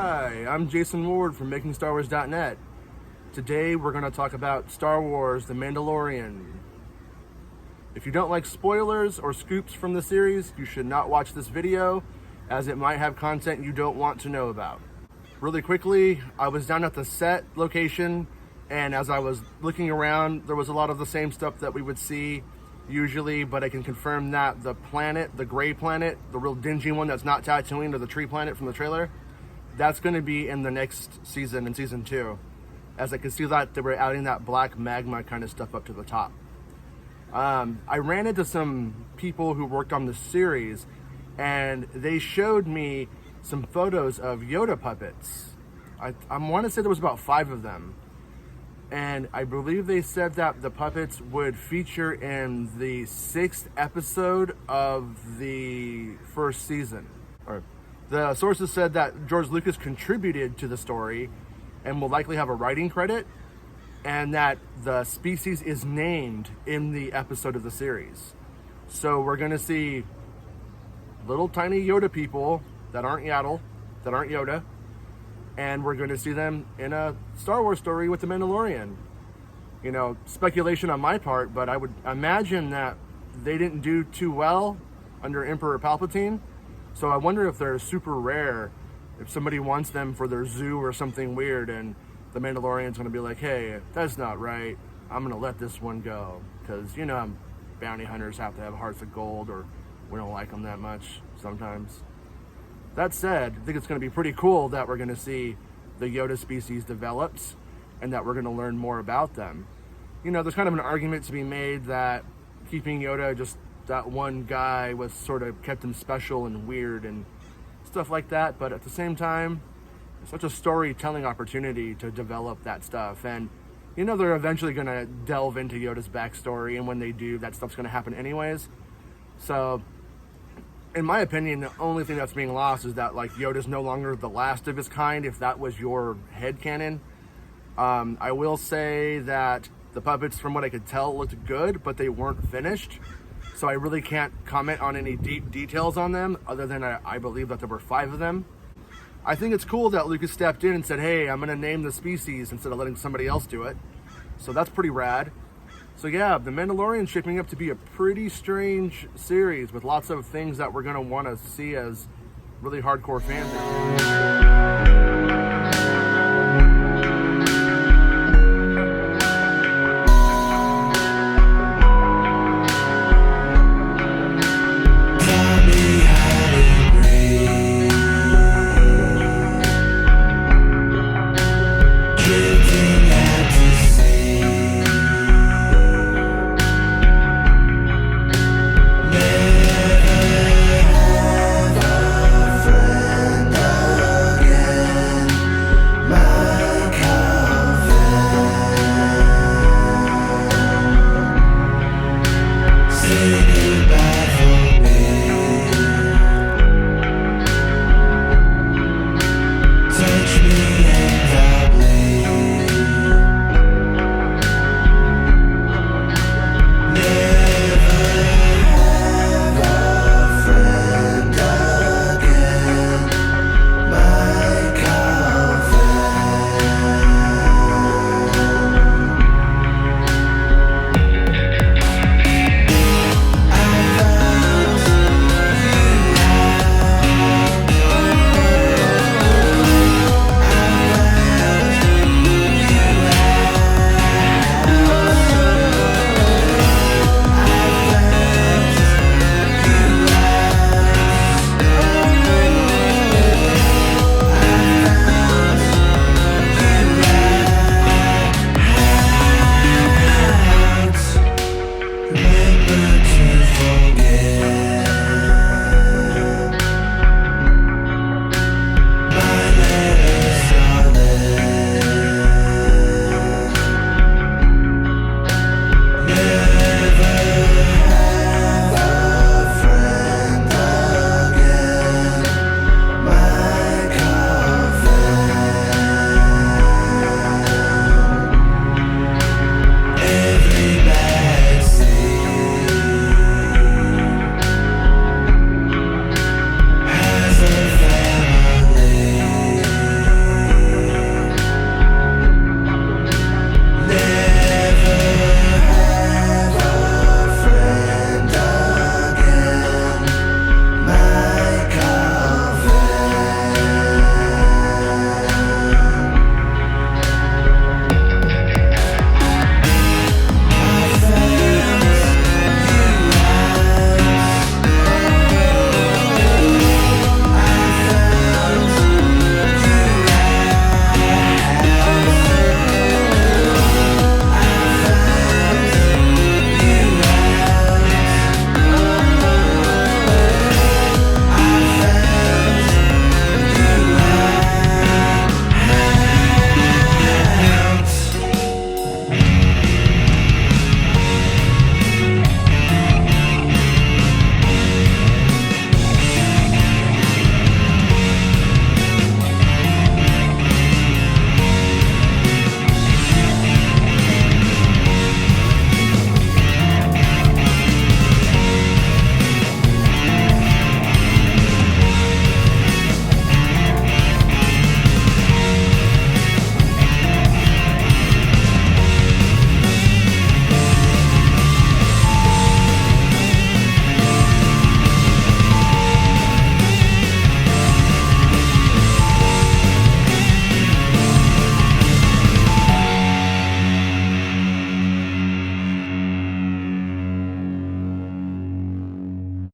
Hi, I'm Jason Ward from MakingStarWars.net. Today we're going to talk about Star Wars: The Mandalorian. If you don't like spoilers or scoops from the series, you should not watch this video, as it might have content you don't want to know about. Really quickly, I was down at the set location, and as I was looking around, there was a lot of the same stuff that we would see usually, but I can confirm that the planet, the gray planet, the real dingy one that's not Tatooine or the tree planet from the trailer, that's going to be in the next season, in season 2. As I can see that they were adding that black magma kind of stuff up to the top. I ran into some people who worked on the series, and they showed me some photos of Yoda puppets. I want to say there was about 5 of them. And I believe they said that the puppets would feature in the 6th episode of the first season. Or the sources said that George Lucas contributed to the story and will likely have a writing credit, and that the species is named in the episode of the series. So we're going to see little tiny Yoda people that aren't Yaddle, that aren't Yoda, and we're going to see them in a Star Wars story with the Mandalorian. You know, speculation on my part, but I would imagine that they didn't do too well under Emperor Palpatine. So I wonder if they're super rare, if somebody wants them for their zoo or something weird, and the Mandalorian's going to be like, hey, that's not right. I'm going to let this one go. Because, you know, bounty hunters have to have hearts of gold, or we don't like them that much sometimes. That said, I think it's going to be pretty cool that we're going to see the Yoda species developed and that we're going to learn more about them. You know, there's kind of an argument to be made that keeping Yoda just that one guy was sort of kept him special and weird and stuff like that. But at the same time, it's such a storytelling opportunity to develop that stuff. And, you know, they're eventually going to delve into Yoda's backstory. And when they do, that stuff's going to happen anyways. So, in my opinion, the only thing that's being lost is that, like, Yoda's no longer the last of his kind, if that was your headcanon. I will say that the puppets, from what I could tell, looked good, but they weren't finished. So I really can't comment on any deep details on them, other than I believe that there were 5 of them. I think it's cool that Lucas stepped in and said, hey, I'm going to name the species instead of letting somebody else do it. So that's pretty rad. So yeah, The Mandalorian's shaping up to be a pretty strange series with lots of things that we're going to want to see as really hardcore fans.